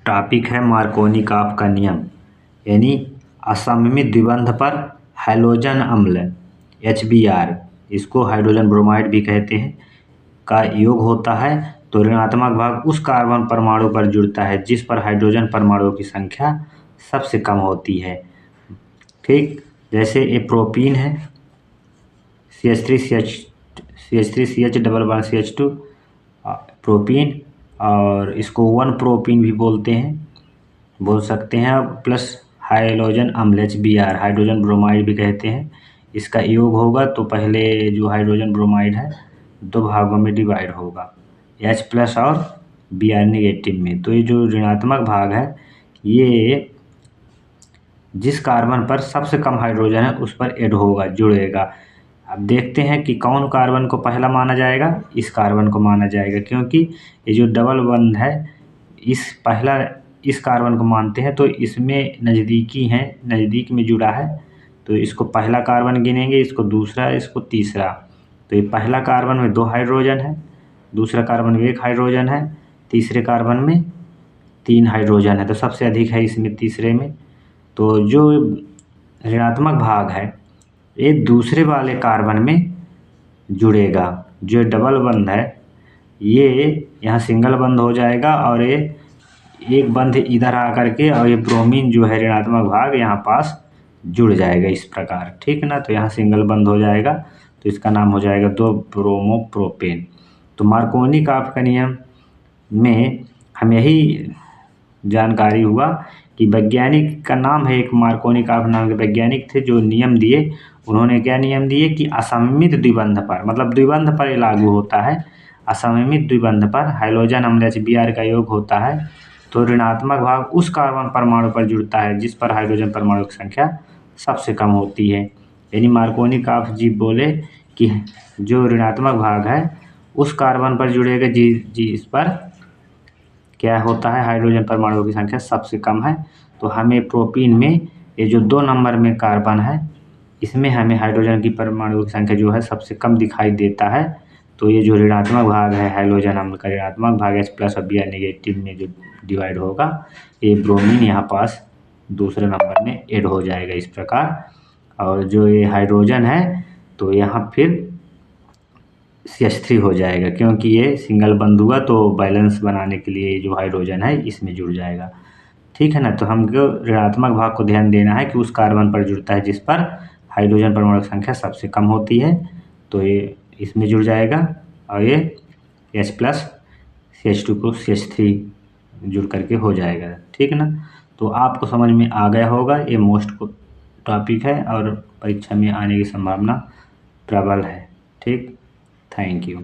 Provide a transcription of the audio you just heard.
Topic है Markovnikov का नियम, यानी असममित द्विबंध पर हैलोजन अम्ल HBr, इसको हाइड्रोजन ब्रोमाइड भी कहते हैं, का योग होता है तो ऋणात्मक भाग उस कार्बन परमाणु पर जुड़ता है जिस पर हाइड्रोजन परमाणुओं की संख्या सबसे कम होती है। ठीक, जैसे ये प्रोपीन है CH3CH double bond CH2 propene, और इसको 1 प्रोपीन भी बोल सकते हैं, प्लस हाइड्रोजन अम्ल HBr, हाइड्रोजन ब्रोमाइड भी कहते हैं। इसका योग होगा तो पहले जो हाइड्रोजन ब्रोमाइड है 2 भागों में डिवाइड होगा, H+ और Br नेगेटिव में। तो ये जो ऋणात्मक भाग है ये जिस कार्बन पर सबसे कम हाइड्रोजन है उस पर ऐड होगा, जुड़ेगा। अब देखते हैं कि कौन कार्बन को पहला माना जाएगा। इस कार्बन को माना जाएगा, क्योंकि ये जो डबल बंध है इस कार्बन को मानते हैं, तो इसमें नज़दीकी है, नज़दीक में जुड़ा है, तो इसको पहला कार्बन गिनेंगे, इसको दूसरा, इसको तीसरा। तो ये पहला कार्बन में 2 हाइड्रोजन है, दूसरा कार्बन में 1 हाइड्रोजन है, तीसरे कार्बन में 3 हाइड्रोजन है, तो सबसे अधिक है इसमें तीसरे में। तो जो ऋणात्मक भाग है ये दूसरे वाले कार्बन में जुड़ेगा। जो डबल बंध है ये यहाँ सिंगल बंध हो जाएगा, और ये एक बंध इधर आकर के, और ये ब्रोमीन जो है ऋणात्मक भाग यहाँ पास जुड़ जाएगा इस प्रकार। ठीक ना, तो यहाँ सिंगल बंध हो जाएगा, तो इसका नाम हो जाएगा 2 ब्रोमोप्रोपेन। तो मार्कोनिकॉफ का नियम में हम यही जानकारी हुआ कि वैज्ञानिक का नाम है, एक मार्कोनिकॉफ नाम के वैज्ञानिक थे जो नियम दिए। उन्होंने क्या नियम दिए कि असममित द्विबंध पर, मतलब द्विबंध पर ये लागू होता है, असममित द्विबंध पर हाइड्रोजन अम्ल HBr का योग होता है तो ऋणात्मक भाग उस कार्बन परमाणु पर जुड़ता है जिस पर हाइड्रोजन परमाणु की संख्या सबसे कम होती है। यानी मार्कोनिकॉफ जी बोले कि जो ऋणात्मक भाग है उस कार्बन पर जुड़ेगा जिस पर क्या होता है, हाइड्रोजन परमाणुओं की संख्या सबसे कम है। तो हमें प्रोपीन में ये जो 2 नंबर में कार्बन है इसमें हमें हाइड्रोजन की परमाणुओं की संख्या जो है सबसे कम दिखाई देता है। तो ये जो ऋणात्मक भाग है हाइड्रोजन अम्ल का ऋणात्मक भाग H+ और Br नेगेटिव में जो डिवाइड होगा, ये ब्रोमीन यहाँ पास दूसरे नंबर में ऐड हो जाएगा इस प्रकार। और जो ये हाइड्रोजन है तो यहाँ फिर CH3 हो जाएगा, क्योंकि ये सिंगल बंद हुआ तो बैलेंस बनाने के लिए जो हाइड्रोजन है इसमें जुड़ जाएगा। ठीक है ना, तो हमको ऋणात्मक भाग को ध्यान देना है कि उस कार्बन पर जुड़ता है जिस पर हाइड्रोजन परमाणु की संख्या सबसे कम होती है, तो ये इसमें जुड़ जाएगा, और ये H+ CH2 को CH3 जुड़ करके हो जाएगा। ठीक ना, तो आपको समझ में आ गया होगा। ये मोस्ट टॉपिक है और परीक्षा में आने की संभावना प्रबल है। ठीक, थैंक यू।